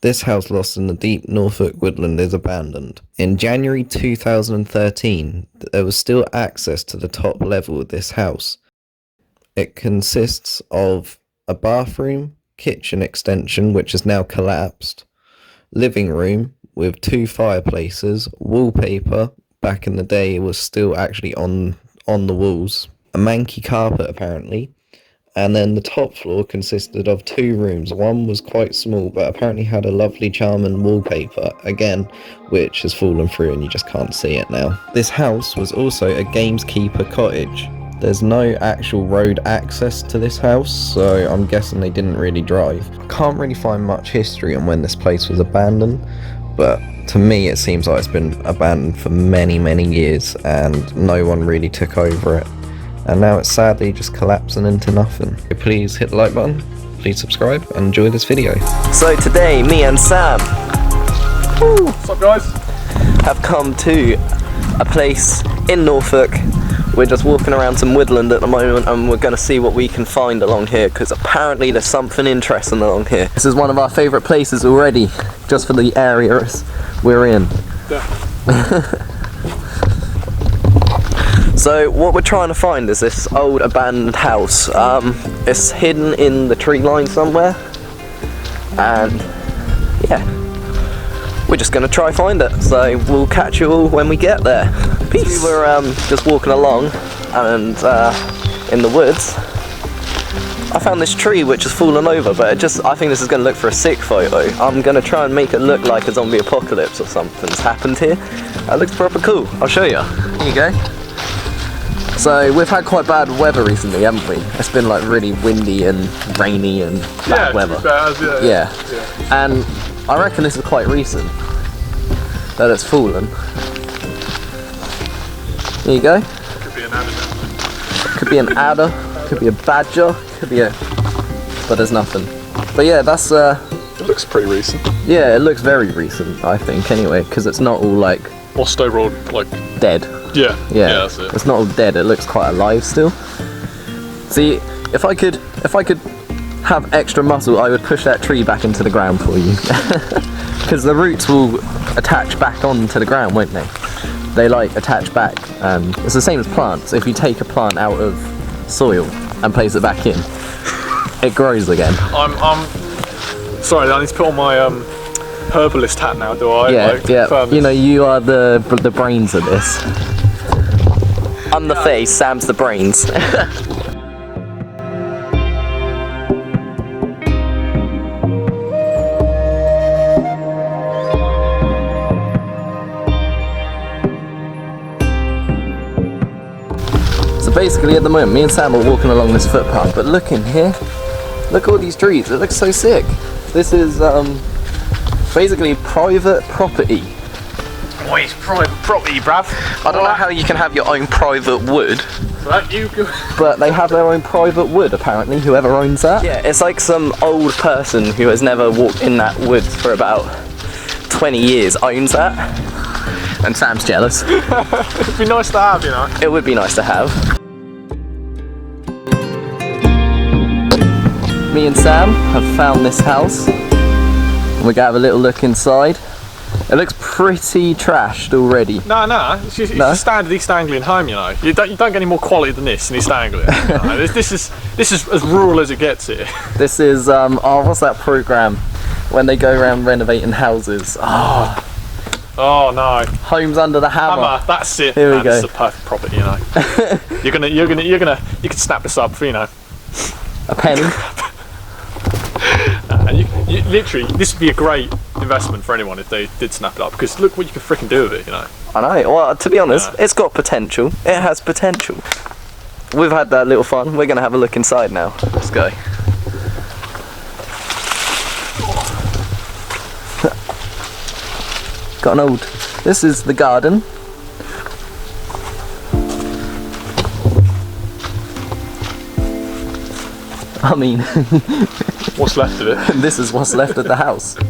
This house lost in the deep Norfolk woodland is abandoned. In January 2013, there was still access to the top level of this house. It consists of a bathroom, kitchen extension which is now collapsed, living room with 2 fireplaces, wallpaper, back in the day it was still actually on the walls, a manky carpet apparently, and then the top floor consisted of 2 rooms. One was quite small but apparently had a lovely charming wallpaper, again, which has fallen through and you just can't see it now. This house was also a gamekeeper cottage. There's no actual road access to this house, so I'm guessing they didn't really drive. I can't really find much history on when this place was abandoned, but to me it seems like it's been abandoned for many years and no one really took over it. And now it's sadly just collapsing into nothing. Please hit the like button, please subscribe and enjoy this video. So today, me and Sam, what's up guys, have come to a place in Norfolk. We're just walking around some woodland at the moment and we're going to see what we can find along here because apparently there's something interesting along here. This is one of our favourite places already, just for the areas we're in. Yeah. So what we're trying to find is this old abandoned house. It's hidden in the tree line somewhere and yeah, we're just going to try find it. So we'll catch you all when we get there. Peace. We were just walking along and in the woods I found this tree which has fallen over, but I think this is going to look for a sick photo. I'm going to try and make it look like a zombie apocalypse or something's happened here. That looks proper cool. I'll show you. Here you go. So we've had quite bad weather recently, haven't we? It's been like really windy and rainy and bad weather. Yeah. And I reckon this is quite recent that it's fallen. There you go. Could be an adder. Could be an adder, could be a badger, could be a... but there's nothing. But yeah, that's it looks pretty recent. Yeah, it looks very recent, I think, anyway, because it's not all like... What's they rolled, like... dead. Yeah, that's it. It's not all dead, it looks quite alive still. See, if I could have extra muscle, I would push that tree back into the ground for you. Because the roots will attach back onto the ground, won't they? They like attach back. It's the same as plants. If you take a plant out of soil and place it back in, it grows again. I'm sorry, I need to put on my herbalist hat now, do I? Yeah, like, yeah. You know, you are the brains of this. I'm the face, Sam's the brains. Basically at the moment me and Sam are walking along this footpath, but look in here, look at all these trees, it looks so sick. This is basically private property. Oh, it's private property, bruv. I don't know how you can have your own private wood, but they have their own private wood apparently, whoever owns that. Yeah, it's like some old person who has never walked in that woods for about 20 years owns that, and Sam's jealous. It'd be nice to have, you know. It would be nice to have. Me and Sam have found this house. We're gonna have a little look inside. It looks pretty trashed already. No, it's a standard East Anglian home, you know. You don't get any more quality than this in East Anglia. You know? This is as rural as it gets here. This is what's that programme when they go around renovating houses? Oh no! Homes Under the Hammer. That's it. Here we go. This is a perfect property, you know. You can snap this up for, you know, a penny. And you literally, this would be a great investment for anyone if they did snap it up, because look what you can freaking do with it, you know. I know. Well, to be honest, it's got potential. It has potential. We've had that little fun. We're gonna have a look inside now. Let's go. Got an old... This is the garden. I mean... what's left of it? This is what's left of the house. The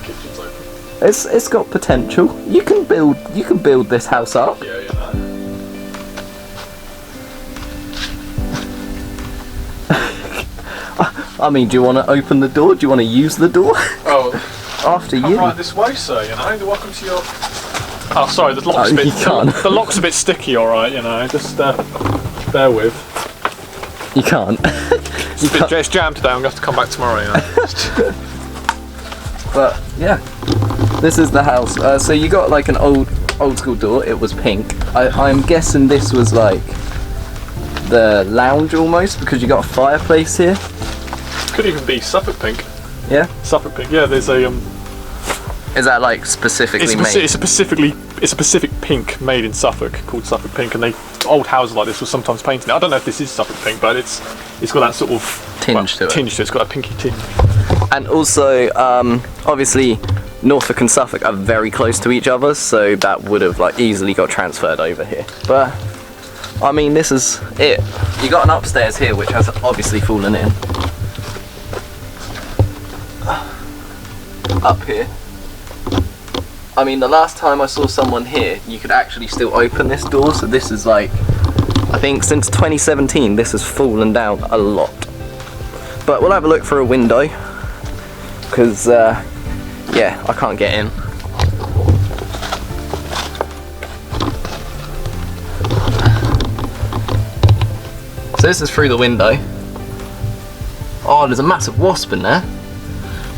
kitchen's open. It's got potential. You can build this house up. Yeah. I mean, do you want to open the door? Do you want to use the door? Oh, after come you. right this way, sir. You know, welcome to your. Oh, sorry, the lock's a bit. You can't. The lock's a bit sticky. All right, you know, just bear with. You can't. It's jammed today. I'm gonna have to come back tomorrow. You know. But yeah, this is the house. So you got like an old school door. It was pink. I'm guessing this was like the lounge almost, because you got a fireplace here. Could even be Suffolk pink. Yeah. Suffolk pink. Yeah, there's a Is that like specifically made? It's a specific pink made in Suffolk called Suffolk pink, and old houses like this will sometimes paint it. I don't know if this is Suffolk pink, but it's got that sort of tinge to it. It's got a pinky tinge. And also, obviously, Norfolk and Suffolk are very close to each other, so that would have like easily got transferred over here. But I mean, this is it. You got an upstairs here, which has obviously fallen in. Up here. I mean, the last time I saw someone here, you could actually still open this door, so this is like, I think since 2017, this has fallen down a lot. But we'll have a look for a window, because, yeah, I can't get in. So this is through the window. Oh, there's a massive wasp in there.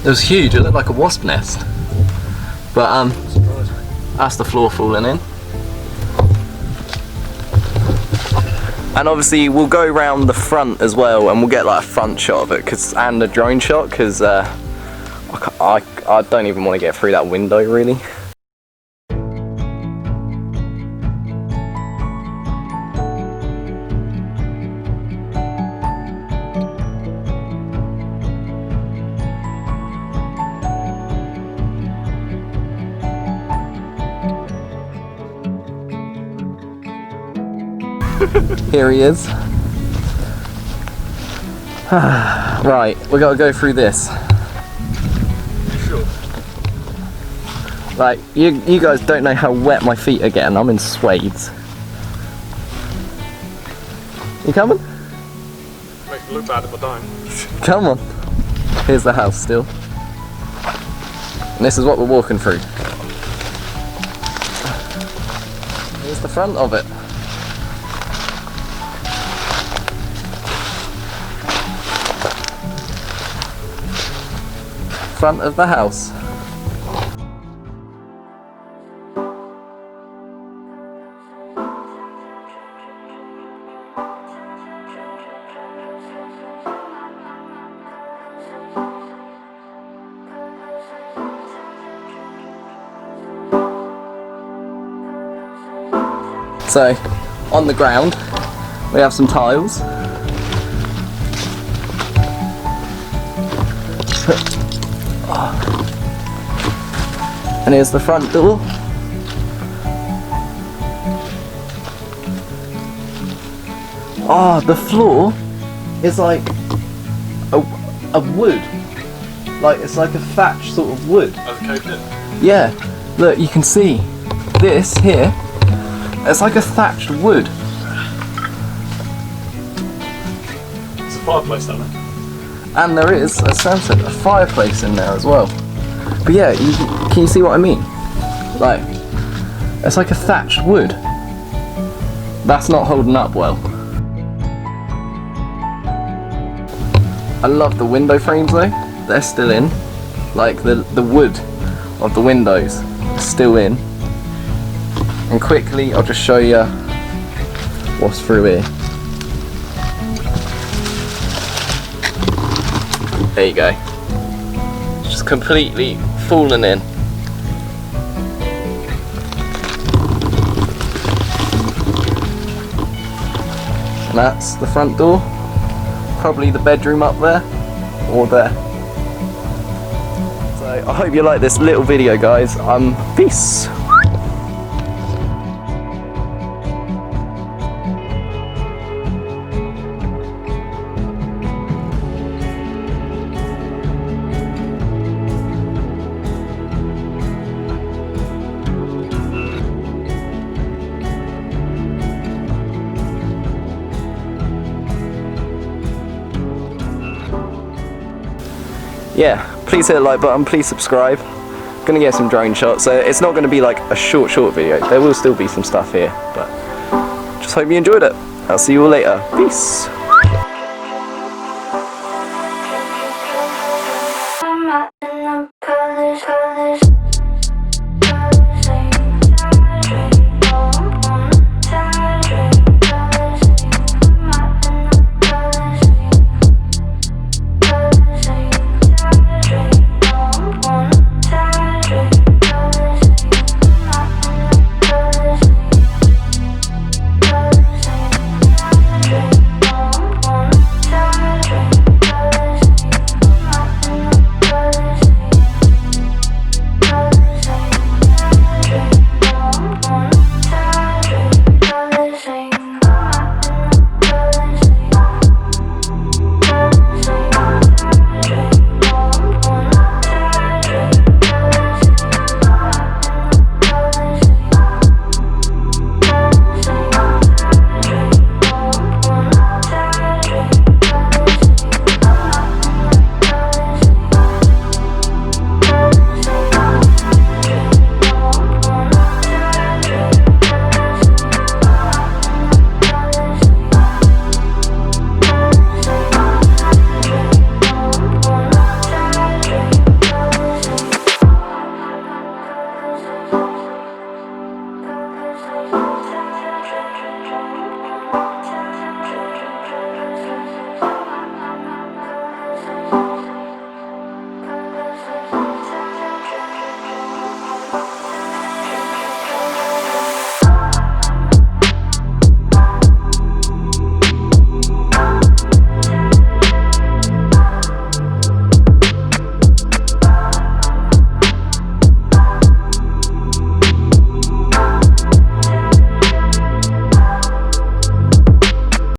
It was huge, it looked like a wasp nest. But that's the floor falling in. And obviously we'll go around the front as well, and we'll get like a front shot of it, and a drone shot, because I don't even want to get through that window really. Here he is. Right, we gotta go through this. Sure. Like, you guys don't know how wet my feet are getting. I'm in suedes. You coming? Makes me look bad if I don't. Come on. Here's the house still. And this is what we're walking through. Here's the front of it. Front of the house. So, on the ground, we have some tiles. And here's the front door. Oh, the floor is like a wood. Like, it's like a thatch sort of wood. As a caved in. Yeah, look, you can see this here. It's like a thatched wood. It's a fireplace down there. And there is, as Sam said, a fireplace in there as well. But yeah, can you see what I mean? Like, it's like a thatched wood. That's not holding up well. I love the window frames though. They're still in. Like, the wood of the windows is still in. And quickly, I'll just show you what's through here. There you go. It's just completely fallen in. And that's the front door. Probably the bedroom up there, or there. So I hope you like this little video, guys. Peace. yeah, please hit the like button, please subscribe. Gonna get some drone shots, so it's not gonna be like a short video. There will still be some stuff here, but just hope you enjoyed it. I'll see you all later. Peace.